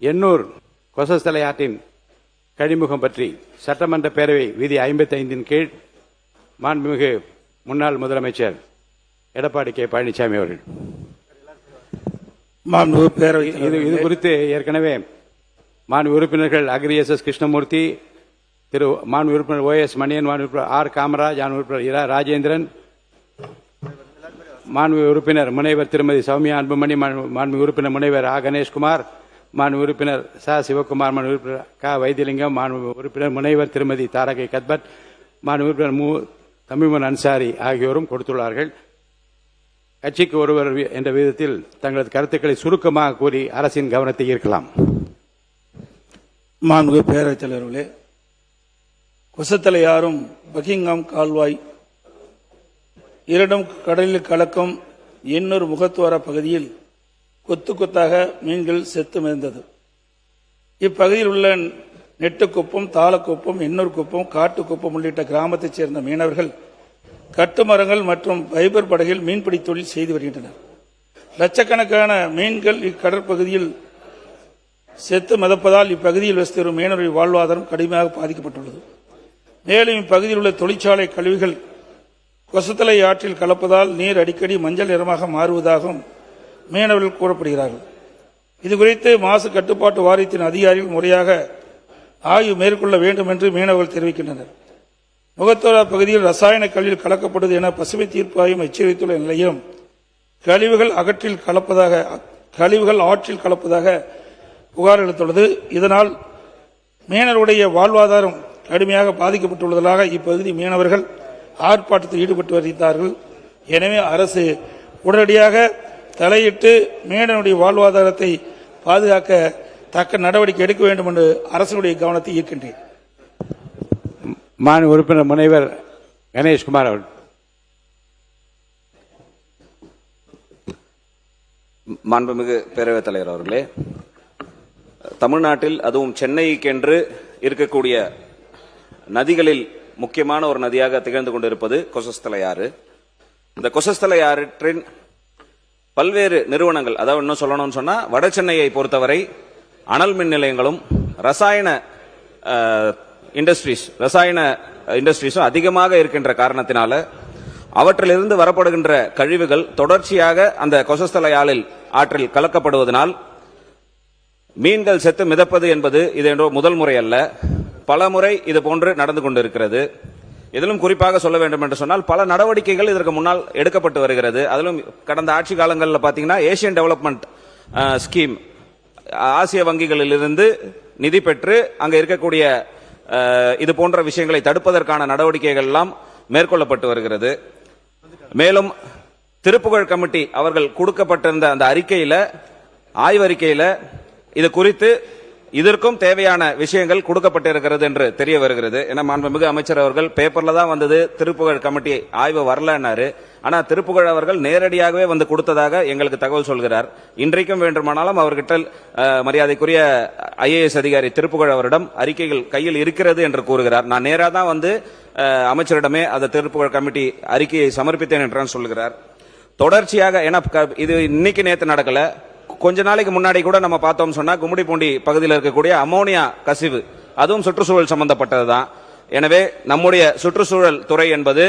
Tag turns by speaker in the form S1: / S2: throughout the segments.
S1: எண்ணூர் கொசஸ்தலை ஆற்றின் கழிமுகம் பற்றி சட்டமன்ற பேரவை விதி 55 கீழ் மாண்புமிகு முன்னாள் முதலமைச்சர் எடப்பாடி கே பழனிசாமி அவர்கள் இது குறித்து ஏற்கனவே மாண்பு உறுப்பினர்கள் அக்ரி எஸ் கிருஷ்ணமூர்த்தி, திரு மாண்பு உறுப்பினர் OS மணியன், மாண்பு உறுப்பினர் R காமராஜ், மாண்பு உறுப்பினர் இரா ராஜேந்திரன், மாண்பு உறுப்பினர் முனைவர் திருமதி சௌமியா அன்புமணி, மாண்பு உறுப்பினர் முனைவர் ஆ கணேஷ்குமார், மாண்பு உறுப்பினர் ச சிவகுமார், மாண்பு உறுப்பினர் க வைத்தியலிங்கம், மாண்பு உறுப்பினர் முனைவர் திருமதி தாரகை கத்பட், மாண்பு உறுப்பினர் மு தமிமுன் அன்சாரி ஆகியோரும் கொடுத்துள்ளார்கள். கட்சிக்கு ஒருவர் என்ற விதத்தில் தங்களது கருத்துக்களை சுருக்கமாக கூறி அரசின் கவனத்தை ஈர்க்கலாம்.
S2: மாண்புமிகு பேரவைத் தலைவர்களே, கொசத்தலை ஆறும் பக்கிங்ஹாம் கால்வாய் இரண்டும் கடலில் கலக்கும் எண்ணூர் முகத்துவார பகுதியில் கொத்து கொத்தாக மீன்கள் செத்து மிதந்தது. இப்பகுதியில் உள்ள நெட்டுக்குப்பம், தாளக்குப்பம், எண்ணூர் குப்பம், காட்டுக்குப்பம் உள்ளிட்ட கிராமத்தைச் சேர்ந்த மீனவர்கள் கட்டுமரங்கள் மற்றும் ஃபைபர் படகில் மீன்பிடி தொழில் செய்து வருகின்றனர். லட்சக்கணக்கான மீன்கள் இக்கடற்பகுதியில் செத்து மிதப்பதால் இப்பகுதியில் வசித்து வரும் மீனவர்களின் வாழ்வாதாரம் கடுமையாக பாதிக்கப்பட்டுள்ளது. மேலும் இப்பகுதியில் உள்ள தொழிற்சாலை கழிவுகள் கொசத்தலை ஆற்றில் கலப்பதால் நீர் அடிக்கடி மஞ்சள் நிறமாக மாறுவதாகவும் மீனவர்கள் கூறப்படுகிறார்கள். இதுகுறித்து மாசு கட்டுப்பாட்டு வாரியத்தின் அதிகாரிகள் முறையாக ஆய்வு மேற்கொள்ள வேண்டும் என்று மீனவர்கள் தெரிவிக்கின்றனர். முகத்தோரா பகுதியில் ரசாயன கழிவுகள் கலக்கப்படுவது என பசுமை தீர்ப்பு ஆய்வு எச்சரித்துள்ள நிலையம் கழிவுகள் ஆற்றில் கலப்பதாக புகார் அளித்துள்ளது. இதனால் மீனவருடைய வாழ்வாதாரம் கடுமையாக பாதிக்கப்பட்டுள்ளதாக இப்பகுதி மீனவர்கள் ஆர்ப்பாட்டத்தில் ஈடுபட்டு வருகிறார்கள். எனவே அரசு உடனடியாக தலையிட்டு மீனவருடைய வாழ்வாதாரத்தை பாதுகாக்க தக்க நடவடிக்கை எடுக்க வேண்டும் என்று அரசுடைய கவனத்தை ஈர்க்கின்றேன்.
S1: மாண்பு உறுப்பினர் முனைவர் கணேஷ்குமார் அவர்கள்.
S3: மாண்புமிகு பேரவைத் தலைவர் அவர்களே, தமிழ்நாட்டில் அதுவும் சென்னைக்கென்று இருக்கக்கூடிய நதிகளில் முக்கியமான ஒரு நதியாக திகழ்ந்து கொண்டிருப்பது கொசஸ்தலை ஆறு. இந்த கொசஸ்தலை ஆற்றின் பல்வேறு நிறுவனங்கள், அதாவது இன்னும் சொல்லணும்னு சொன்னா வட சென்னையை பொறுத்தவரை அனல் மின் நிலையங்களும் ரசாயன இண்டஸ்ட்ரீஸும் அதிகமாக இருக்கின்ற காரணத்தினால அவற்றிலிருந்து வரப்படுகின்ற கழிவுகள் தொடர்ச்சியாக அந்த கொசஸ்தலை ஆற்றில் கலக்கப்படுவதனால் மீன்கள் செத்து மிதப்பது என்பது இது முதல் முறை அல்ல, பல முறை இது போன்று நடந்து கொண்டிருக்கிறது. இதிலும் குறிப்பாக சொல்ல வேண்டும் என்று சொன்னால் பல நடவடிக்கைகள் இதற்கு முன்னால் எடுக்கப்பட்டு வருகிறது. அதிலும் கடந்த ஆட்சி காலங்களில் பார்த்தீங்கன்னா ஏசியன் டெவலப்மெண்ட் ஸ்கீம், ஆசிய வங்கிகளிலிருந்து நிதி பெற்று அங்க இருக்கக்கூடிய இது போன்ற விஷயங்களை தடுப்பதற்கான நடவடிக்கைகள் எல்லாம் மேற்கொள்ளப்பட்டு வருகிறது. மேலும் திருப்புகழ் கமிட்டி அவர்கள் கொடுக்கப்பட்டிருந்த அந்த ஆய்வறிக்கையில இது குறித்து இதற்கும் தேவையான விஷயங்கள் கொடுக்கப்பட்டிருக்கிறது என்று தெரிய வருகிறது. ஏன்னா மாண்புமிகு அமைச்சர் அவர்கள் பேப்பர்ல தான் வந்தது, திருப்புகழ் கமிட்டி ஆய்வு வரலன்னாரு. ஆனா திருப்புகழ் அவர்கள் நேரடியாகவே வந்து கொடுத்ததாக எங்களுக்கு தகவல் சொல்கிறார். இன்றைக்கும் வேண்டுமானாலும் அவர்கிட்ட மரியாதைக்குரிய IAS அதிகாரி திருப்புகழ் அவரிடம் அறிக்கைகள் கையில் இருக்கிறது என்று கூறுகிறார். நான் நேராக தான் வந்து அமைச்சரிடமே அந்த திருப்புகழ் கமிட்டி அறிக்கையை சமர்ப்பித்தேன் என்றான் சொல்கிறார். தொடர்ச்சியாக ஏன்னா இது இன்னைக்கு நேற்று நடக்கல, கொஞ்ச நாளைக்கு முன்னாடி கூட நம்ம பார்த்தோம் சொன்னா கும்மிடிப்பூண்டி பகுதியில் இருக்கக்கூடிய அமோனியா கசிவு, அதுவும் சுற்றுச்சூழல் சம்பந்தப்பட்டதுதான். எனவே நம்முடைய சுற்றுச்சூழல் துறை என்பது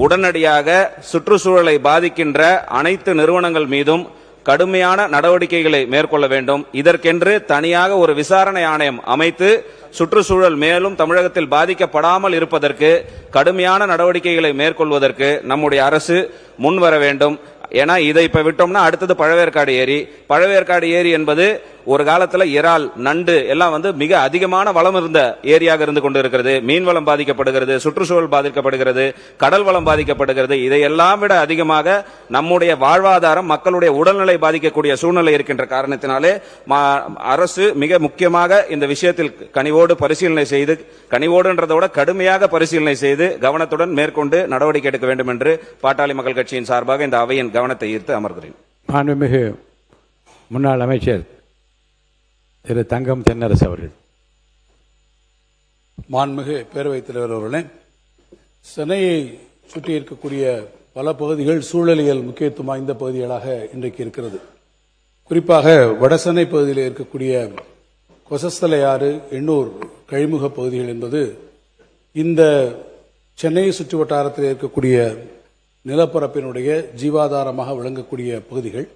S3: உடனடியாக சுற்றுச்சூழலை பாதிக்கின்ற அனைத்து நிறுவனங்கள் மீதும் கடுமையான நடவடிக்கைகளை மேற்கொள்ள வேண்டும். இதற்கென்று தனியாக ஒரு விசாரணை ஆணையம் அமைத்து சுற்றுச்சூழல் மேலும் தமிழகத்தில் பாதிக்கப்படாமல் இருப்பதற்கு கடுமையான நடவடிக்கைகளை மேற்கொள்வதற்கு நம்முடைய அரசு முன்வர வேண்டும். ஏன்னா இதை இப்ப விட்டோம்னா அடுத்தது பழவேற்காடு ஏரி என்பது ஒரு காலத்துல இறால், நண்டு எல்லாம் வந்து மிக அதிகமான வளம் இருந்த ஏரியாக இருந்து கொண்டு இருக்கிறது. மீன் வளம் பாதிக்கப்படுகிறது, சுற்றுச்சூழல் பாதிக்கப்படுகிறது, கடல் வளம் பாதிக்கப்படுகிறது. இதையெல்லாம் விட அதிகமாக நம்முடைய வாழ்வாதாரம், மக்களுடைய உடல்நிலை பாதிக்கக்கூடிய சூழ்நிலை இருக்கின்ற காரணத்தினாலே அரசு மிக முக்கியமாக இந்த விஷயத்தில் கனிவோடு பரிசீலனை செய்து, கனிவோடுன்றதை விட கடுமையாக பரிசீலனை செய்து கவனத்துடன் மேற்கொண்டு நடவடிக்கை எடுக்க வேண்டும் என்று பாட்டாளி மக்கள் கட்சியின் சார்பாக இந்த அவையின் கவனத்தை ஈர்த்து அமர்கிறேன்.
S1: மாண்புமிகு முன்னாள் அமைச்சர் திரு தங்கம் தென்னரசு அவர்கள்.
S4: மாண்புமிகு பேரவைத் தலைவர் அவர்களே, சென்னையை சுற்றி இருக்கக்கூடிய பல பகுதிகள் சூழலியல் முக்கியத்துவம் வாய்ந்த பகுதிகளாக இன்றைக்கு இருக்கிறது. குறிப்பாக வடசென்னை பகுதியில் இருக்கக்கூடிய கொசஸ்தலை ஆறு, எண்ணூர் கழிமுக பகுதிகள் என்பது இந்த சென்னையை சுற்று வட்டாரத்தில் இருக்கக்கூடிய நிலப்பரப்பினுடைய ஜீவாதாரமாக விளங்கக்கூடிய பகுதிகள்.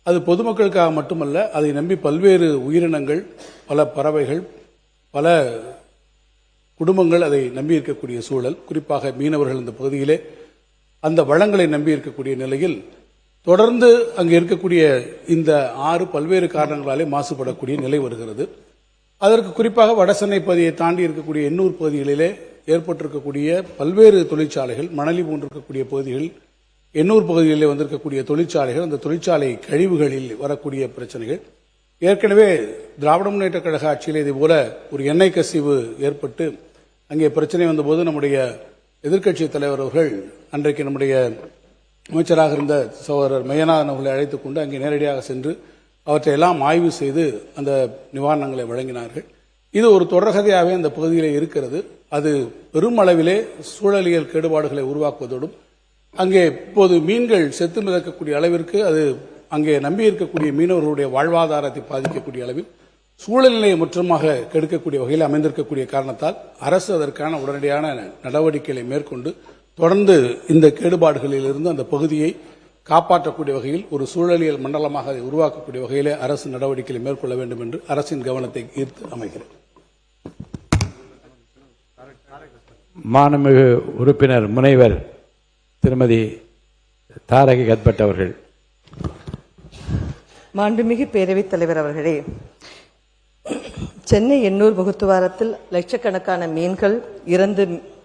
S4: அது பொதுமக்களுக்காக மட்டுமல்ல, அதை நம்பி பல்வேறு உயிரினங்கள், பல பறவைகள், பல குடும்பங்கள் அதை நம்பி இருக்கக்கூடிய சூழல். குறிப்பாக மீனவர்கள் இந்த பகுதியிலே அந்த வளங்களை நம்பி இருக்கக்கூடிய நிலையில் தொடர்ந்து அங்கு இருக்கக்கூடிய இந்த ஆறு பல்வேறு காரணங்களாலே மாசுபடக்கூடிய நிலை வருகிறது. அதற்கு குறிப்பாக வடசென்னை பகுதியை தாண்டி இருக்கக்கூடிய எண்ணூர் பகுதிகளிலே ஏற்பட்டிருக்கக்கூடிய பல்வேறு தொழிற்சாலைகள், மணலி போன்றிருக்கக்கூடிய பகுதிகள், எண்ணூர் பகுதிகளிலே வந்திருக்கக்கூடிய தொழிற்சாலைகள், அந்த தொழிற்சாலை கழிவுகளில் வரக்கூடிய பிரச்சனைகள். ஏற்கனவே திராவிட முன்னேற்ற கழக ஆட்சியில் இதே போல ஒரு எண்ணெய் கசிவு ஏற்பட்டு அங்கே பிரச்சனை வந்தபோது நம்முடைய எதிர்க்கட்சி தலைவர் அவர்கள் அன்றைக்கு நம்முடைய அமைச்சராக இருந்த சகோதரர் மையநாதன் அவர்களை அழைத்துக் கொண்டு அங்கே நேரடியாக சென்று அவற்றை எல்லாம் ஆய்வு செய்து அந்த நிவாரணங்களை வழங்கினார்கள். இது ஒரு தொடர்கதையாகவே அந்த பகுதியிலே இருக்கிறது. அது பெரும் அளவிலே சூழலியல் கேடுபாடுகளை உருவாக்குவதோடும் அங்கே இப்போது மீன்கள் செத்து மிதக்கக்கூடிய அளவிற்கு அது அங்கே நம்பி இருக்கக்கூடிய மீனவர்களுடைய வாழ்வாதாரத்தை பாதிக்கக்கூடிய அளவில் சூழல்நிலையை முற்றமாக கெடுக்கக்கூடிய வகையில் அமைந்திருக்கக்கூடிய காரணத்தால் அரசு அதற்கான உடனடியான நடவடிக்கைகளை மேற்கொண்டு தொடர்ந்து இந்த கேடுபாடுகளில் இருந்து அந்த பகுதியை காப்பாற்றக்கூடிய வகையில் ஒரு சூழலியல் மண்டலமாக அதை உருவாக்கக்கூடிய வகையிலே அரசு நடவடிக்கைகளை மேற்கொள்ள வேண்டும் என்று அரசின் கவனத்தை ஈர்த்து அமைகிறேன்.
S1: மாண்புமிகு உறுப்பினர் முனைவர் திருமதி தாரகை கத்பட் அவர்கள்.
S5: மாண்புமிகு பேரவைத் தலைவர் அவர்களே, சென்னை எண்ணூர் முகத்துவாரத்தில் லட்சக்கணக்கான மீன்கள்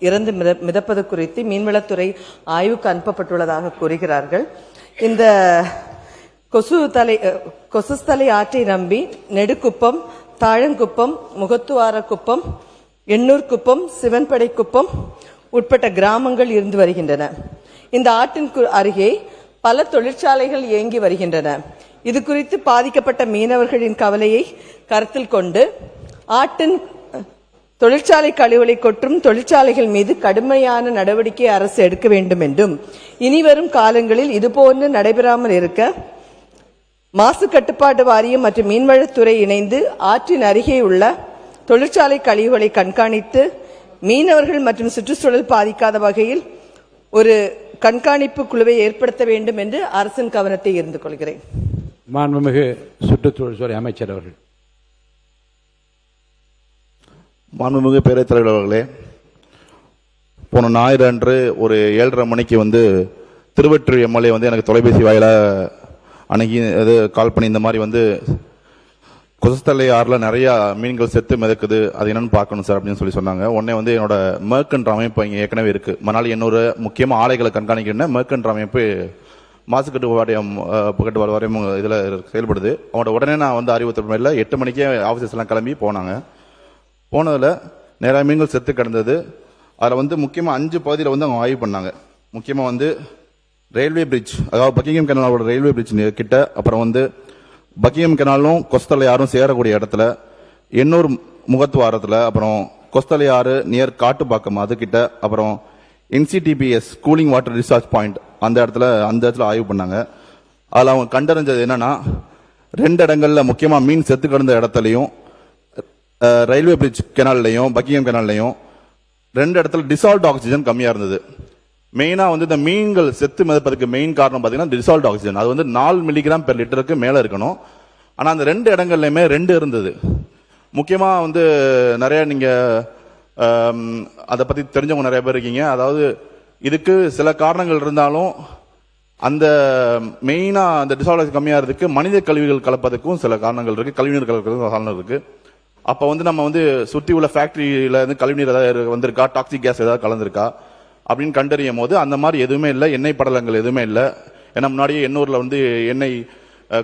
S5: இறந்து மிதப்பது குறித்து மீன்வளத்துறை ஆய்வுக்கு அனுப்பப்பட்டுள்ளதாக கூறுகிறார்கள். இந்த கொசுஸ்தலை ஆற்றை நம்பி நெடுக்குப்பம், தாழங்குப்பம், முகத்துவார குப்பம், எண்ணூர் குப்பம், சிவன்படை குப்பம் உட்பட்ட கிராமங்கள் இருந்து வருகின்றன. இந்த ஆற்றின் அருகே பல தொழிற்சாலைகள் இயங்கி வருகின்றன. இது குறித்து பாதிக்கப்பட்ட மீனவர்களின் கவலையை கருத்தில் கொண்டு ஆற்றின் தொழிற்சாலை கழிவுகளை கொட்டும் தொழிற்சாலைகள் மீது கடுமையான நடவடிக்கை அரசு எடுக்க வேண்டும் என்றும், இனிவரும் காலங்களில் இதுபோன்று நடைபெறாமல் இருக்க மாசு கட்டுப்பாட்டு வாரியம் மற்றும் மீன்வளத்துறை இணைந்து ஆற்றின் அருகே உள்ள தொழிற்சாலை கழிவுகளை கண்காணித்து மீனவர்கள் மற்றும் சுற்றுச்சூழல் பாதிக்காத வகையில் ஒரு கண்காணிப்பு குழுவை ஏற்படுத்த வேண்டும் என்று அரசின் கவனத்தை ஈர்த்து கொள்கிறேன்.
S1: மாண்புமிகு சுற்றுச்சூழல் அமைச்சர் அவர்கள்.
S6: மாண்புமிகு பேரவைத் தலைவர் அவர்களே, போன ஞாயிறு அன்று ஒரு 7:30 மணிக்கு திருவொற்றியூர் எம்எல்ஏ எனக்கு தொலைபேசி வாயில அணுகி கால் பண்ணி இந்த மாதிரி கொசஸ்தலை ஆறில் நிறைய மீன்கள் செத்து மிதக்குது, அது என்னன்னு பார்க்கணும் சார் அப்படின்னு சொன்னாங்க. உடனே என்னோட மேற்கன்ற அமைப்பு இங்கே ஏற்கனவே இருக்கு. மணாலி என்னோட முக்கியமாக ஆலைகளை கண்காணிக்கின்ற மேற்கன்ற அமைப்பு மாசுக்கட்டு வாரியம் இதில் செயல்படுது. அவங்களோட உடனே நான் அறிவுறுத்தல் மேல 8 மணிக்கே ஆஃபீஸர்ஸ் எல்லாம் கிளம்பி போனாங்க. போனதில் நிறைய மீன்கள் செத்து கிடந்தது. அதில் முக்கியமாக 5 பகுதியில் அவங்க ஆய்வு பண்ணாங்க. முக்கியமாக ரயில்வே பிரிட்ஜ், அதாவது பக்கிங்ஹாம் கெனாலோட ரயில்வே பிரிட்ஜ் கிட்ட, அப்புறம் பக்கிங்ஹாம் கெனாலும் கொஸ்தலை ஆறும் சேரக்கூடிய இடத்துல, எண்ணூர் முகத்துவாரத்தில், அப்புறம் கொஸ்தலை ஆறு நியர் காட்டுப்பாக்கம் அதுக்கிட்ட, அப்புறம் NCTPS cooling water discharge point அந்த இடத்துல ஆய்வு பண்ணாங்க. அதில் அவங்க கண்டறிஞ்சது என்னன்னா, 2 இடங்கள்ல முக்கியமாக மீன் செத்து கிடந்த இடத்துலையும் ரயில்வே பிரிட்ஜ் கெனால்லையும் பக்கிங்ஹாம் கெனால்லையும் 2 இடத்துல டிசால்ட் ஆக்சிஜன் கம்மியா இருந்தது. மெயினா இந்த மீன்கள் செத்து மிதப்பதுக்கு மெயின் காரணம் பாத்தீங்கன்னா டிசால்ட் ஆக்சிஜன். அது 4 மில்லிகிராம் பெர் லிட்டருக்கு மேல இருக்கணும். ஆனா அந்த 2 இடங்கள்லயுமே 2 இருந்தது. முக்கியமா நிறைய நீங்க அதை பத்தி தெரிஞ்சவங்க நிறைய பேர் இருக்கீங்க. அதாவது இதுக்கு சில காரணங்கள் இருந்தாலும் அந்த மெயினா அந்த டிசால்ட் ஆக்சிஜன் கம்மியா இருக்கு. மனித கழிவுகள் கலப்பதுக்கும் சில காரணங்கள் இருக்கு, கழிவுநீர் கலப்பதுக்கும் காரணம் இருக்கு. அப்ப நம்ம சுற்றி உள்ள ஃபேக்டரியில கழிவுநீர் ஏதாவது வந்திருக்கா, டாக்ஸிக் கேஸ் ஏதாவது கலந்திருக்கா அப்படின்னு கண்டறியும் போது அந்த மாதிரி எதுவுமே இல்லை, எண்ணெய் படலங்கள் எதுவுமே இல்லை. ஏன்னா முன்னாடியே எண்ணூர்ல எண்ணெய்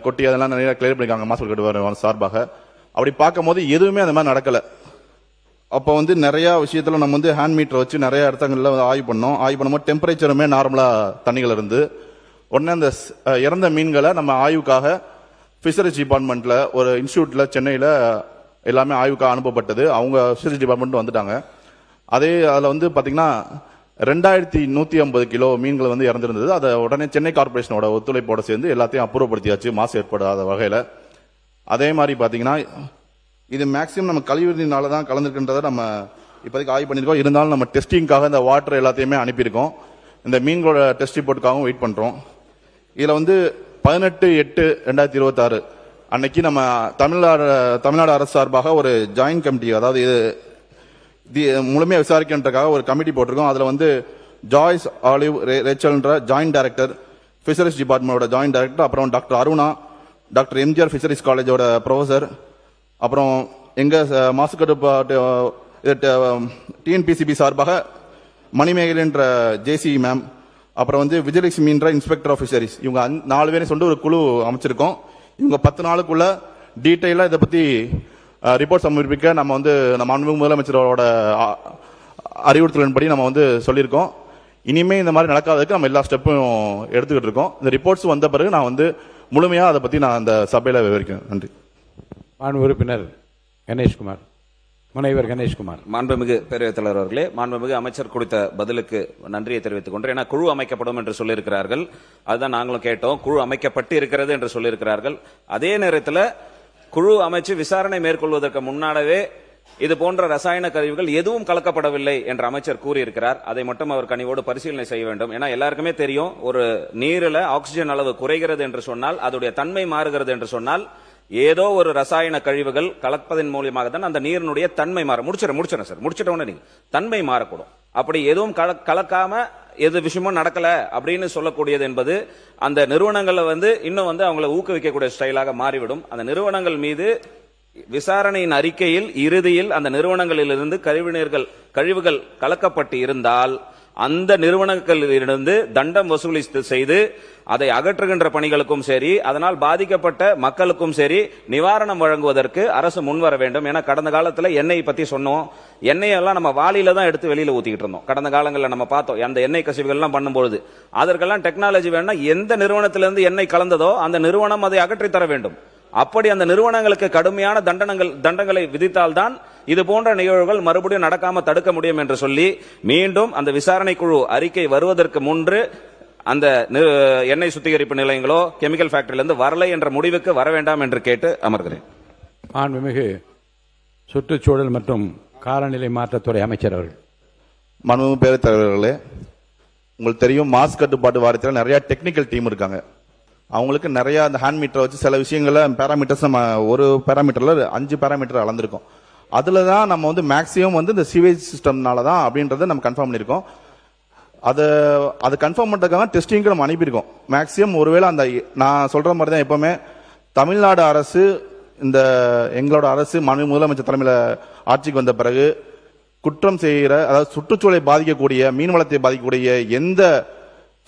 S6: கொட்டி அதெல்லாம் நிறைய கிளியர் பண்ணிருக்காங்க மாசு கட்டுப்பாடு சார்பாக. அப்படி பார்க்கும் போது எதுவுமே அந்த மாதிரி நடக்கல. அப்போ நிறைய விஷயத்துல நம்ம ஹேண்ட் மீட்டர் வச்சு நிறைய இடத்துல ஆய்வு பண்ணோம். ஆய்வு பண்ணும்போது டெம்பரேச்சருமே நார்மலா தண்ணிகள் இருந்து, உடனே அந்த இறந்த மீன்களை நம்ம ஆய்வுக்காக ஃபிஷரிஸ் டிபார்ட்மெண்ட்ல ஒரு இன்ஸ்டியூட்ல சென்னையில எல்லாமே ஆய்வுக்காக அனுப்பப்பட்டது. அவங்க ஃபிஷரிஸ் டிபார்ட்மெண்ட் வந்துட்டாங்க. அதில் பாத்தீங்கன்னா 2150 கிலோ மீன்கள் இறந்திருந்தது. அதை உடனே சென்னை கார்பரேஷனோட ஒத்துழைப்போட சேர்ந்து எல்லாத்தையும் அப்புறப்படுத்தியாச்சு மாசு ஏற்படாத வகையில. அதே மாதிரி பாத்தீங்கன்னா இது மேக்ஸிமம் நம்ம கழிவுநீர்னால தான் கலந்துருக்குன்றதை நம்ம இப்போதைக்கு ஆய்வு பண்ணியிருக்கோம். இருந்தாலும் நம்ம டெஸ்டிங்காக இந்த வாட்டர் எல்லாத்தையுமே அனுப்பியிருக்கோம். இந்த மீன்களோட டெஸ்ட் ரிப்போர்ட்டுக்காகவும் வெயிட் பண்ணுறோம். இதில் வந்து 18/8/2026 அன்னைக்கு நம்ம தமிழ்நாடு அரசு சார்பாக ஒரு ஜாயின்ட் கமிட்டி, அதாவது இது முழுமையாக விசாரிக்கின்றதுக்காக ஒரு கமிட்டி போட்டிருக்கோம். அதில் வந்து ஜாய்ஸ் ஆலிவ் ரேச்சல்ன்ற ஜாயின்ட் டைரக்டர், ஃபிஷரிஸ் டிபார்ட்மெண்டோட ஜாயின்ட் டைரக்டர், அப்புறம் doctor Aruna, doctor MGR fisheries காலேஜோட ப்ரொஃபசர், அப்புறம் எங்கள் மாசுக்கட்டுப்பாட்டு டிஎன்பிசிபி சார்பாக மணிமேகலைன்ற ஜேசி மேம், அப்புறம் வந்து விஜயலட்சுமின்ற இன்ஸ்பெக்டர் ஆஃப் ஃபிஷரிஸ், இவங்க 4 பேரையும் சொல்லிட்டு ஒரு குழு அமைச்சிருக்கோம். இவங்க 10 நாளுக்குள்ள டீட்டெயிலாக இதை பற்றி ரிப்போர்ட் சமர்ப்பிக்க நம்ம வந்து நம்ம மாண்புமிகு முதலமைச்சரோட அறிவுறுத்தலின்படி நம்ம வந்து சொல்லியிருக்கோம். இனிமே இந்த மாதிரி நடக்காததுக்கு நம்ம எல்லா ஸ்டெப்பும் எடுத்துக்கிட்டு இருக்கோம். இந்த ரிப்போர்ட்ஸ் வந்த பிறகு நான் வந்து முழுமையாக அதை பற்றி நான் அந்த சபையில் விவரிக்கிறேன். நன்றி.
S1: மாண்பு உறுப்பினர் கணேஷ்குமார், முனைவர் கணேஷ்குமார்.
S3: மாண்புமிகு பேரவைத் தலைவர் அவர்களே, மாண்புமிகு அமைச்சர் கொடுத்த பதிலுக்கு நன்றியை தெரிவித்துக் கொண்டு, ஏன்னா குழு அமைக்கப்படும் என்று சொல்லியிருக்கிறார்கள், அதுதான் நாங்களும் கேட்டோம். குழு அமைக்கப்பட்டு இருக்கிறது என்று சொல்லியிருக்கிறார்கள். அதே நேரத்தில் குழு அமைச்சு விசாரணை மேற்கொள்வதற்கு முன்னாடவே இது போன்ற ரசாயன கழிவுகள் எதுவும் கலக்கப்படவில்லை என்று அமைச்சர் கூறியிருக்கிறார். அதை மட்டும் அவர் கனிவோடு பரிசீலனை செய்ய வேண்டும். ஏன்னா எல்லாருக்குமே தெரியும், ஒரு நீரில் ஆக்சிஜன் அளவு குறைகிறது என்று சொன்னால், அதோடைய தன்மை மாறுகிறது என்று சொன்னால், ஏதோ ஒரு ரசாயன கழிவுகள் கலப்பதன் மூலியமாக தான் அந்த நீரினுடைய தன்மை மாறும். முடிச்சிடறேன் சார், முடிச்சிட்ட உடனே தன்மை மாறக்கூடும். அப்படி எதுவும் கலக்காம எது விஷயமும் நடக்கல அப்படின்னு சொல்லக்கூடியது என்பது அந்த நிறுவனங்களை வந்து இன்னும் வந்து அவங்களை ஊக்குவிக்கக்கூடிய ஸ்டைலாக மாறிவிடும். அந்த நிறுவனங்கள் மீது விசாரணையின் அறிக்கையில் இறுதியில் அந்த நிறுவனங்களிலிருந்து கழிவுகள் கலக்கப்பட்டு இருந்தால் அந்த நிறுவனங்களிலிருந்து தண்டம் வசூலி செய்து அதை அகற்றுகின்ற பணிகளுக்கும் சரி, அதனால் பாதிக்கப்பட்ட மக்களுக்கும் சரி நிவாரணம் வழங்குவதற்கு அரசு முன்வர வேண்டும். ஏன்னா கடந்த காலத்தில் எண்ணெய் பத்தி சொன்னோம். எண்ணெய் எல்லாம் நம்ம வாளியில தான் எடுத்து வெளியில ஊத்திக்கிட்டு இருந்தோம். கடந்த காலங்களில் நம்ம பார்த்தோம், அந்த எண்ணெய் கசிவுகள் எல்லாம் பண்ணும்போது அதற்கெல்லாம் டெக்னாலஜி வேணும்னா எந்த நிறுவனத்திலிருந்து எண்ணெய் கலந்ததோ அந்த நிறுவனம் அதை அகற்றி தர வேண்டும். அப்படி அந்த நிறுவனங்களுக்கு கடுமையான தண்டங்களை விதித்தால்தான் இது போன்ற நிகழ்வுகள் மறுபடியும் நடக்காம தடுக்க முடியும் என்று சொல்லி, மீண்டும் அந்த விசாரணை குழு அறிக்கை வருவதற்கு முன்பு அந்த எண்ணெய் சுத்திகரிப்பு நிலையங்களோ கெமிக்கல் ஃபேக்டரியிலிருந்து வரலை என்ற முடிவுக்கு வர வேண்டாம் என்று கேட்டு அமர்கிறேன்.
S1: மாண்புமிகு சுற்றுச்சூழல் மற்றும் காலநிலை மாற்றத்துறை அமைச்சர் அவர்கள்.
S6: மாண்புமிகு பேரவைத் தலைவர்களே, உங்களுக்கு தெரியும், மாசு கட்டுப்பாட்டு வாரியத்தில் நிறைய டெக்னிக்கல் டீம் இருக்காங்க. அவங்களுக்கு நிறைய அந்த ஹேண்ட் மீட்டரை வச்சு சில விஷயங்கள பேராமீட்டர்ஸ் நம்ம ஒரு பேராமீட்டர்ல 5 பேராமீட்டர் அளந்திருக்கோம். அதுல தான் நம்ம வந்து மேக்சிமம் வந்து இந்த சிவேஜ் சிஸ்டம்னால தான் அப்படின்றத நம்ம கன்ஃபார்ம் பண்ணிருக்கோம். அது கன்ஃபார்ம் பண்றதுக்காக டெஸ்டிங்க்கு நம்ம அனுப்பியிருக்கோம். மேக்சிமம் ஒருவேளை அந்த நான் சொல்ற மாதிரி தான் எப்பவுமே தமிழ்நாடு அரசு, இந்த எங்களோட அரசு மாண்புமிகு முதலமைச்சர் தலைமையில ஆட்சிக்கு வந்த பிறகு குற்றம் செய்கிற, அதாவது சுற்றுச்சூழலை பாதிக்கக்கூடிய, மீன் வளத்தை பாதிக்கக்கூடிய எந்த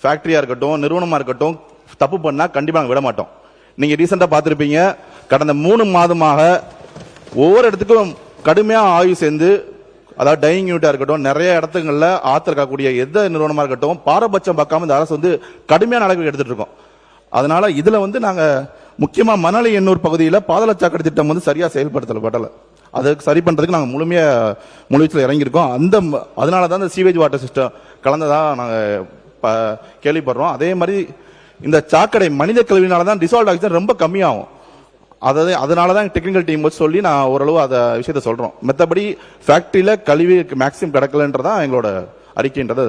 S6: ஃபேக்டரியா இருக்கட்டும், நிறுவனமா இருக்கட்டும், தப்பு பண்ணா கண்டிப்பா விட மாட்டோம். நீங்க ரீசெண்டா பார்த்திருப்பீங்க, கடந்த 3 மாதமாக ஒவ்வொரு இடத்துக்கும் கடுமையா ஆய்வு சேர்ந்து, அதாவது டையிங் யூனிட்டா இருக்கட்டும், நிறைய இடத்துங்கள்ல ஆத்துல இருக்கக்கூடிய எந்த நிறுவனமா இருக்கட்டும், பாரபட்சம் பார்க்காம இந்த அரசு வந்து கடுமையான நடவடிக்கை எடுத்துட்டு இருக்கோம். அதனால இதுல வந்து நாங்க முக்கியமா மணலி எண்ணூர் பகுதியில் பாதாள சாக்கடை திட்டம் வந்து சரியா செயல்படுத்தப்படல. அதுக்கு சரி பண்றதுக்கு நாங்க முழுவீச்சில் இறங்கியிருக்கோம். அதனாலதான் இந்த சீவேஜ் வாட்டர் சிஸ்டம் கலந்ததா நாங்க கேள்விப்படுறோம். அதே மாதிரி இந்த சாக்கடை மனித கழிவினாலதான் டிசால்வ் ஆக்சிஜன் ரொம்ப கம்மியாகும். அதனாலதான் டெக்னிக்கல் டீம் வச்சு சொல்லி நான் ஓரளவு அந்த விஷயத்த சொல்றோம். மற்றபடி ஃபேக்டரியில கழிவு மேக்சிமம் கிடக்கலன்றதான் எங்களோட அறிக்கைன்றதை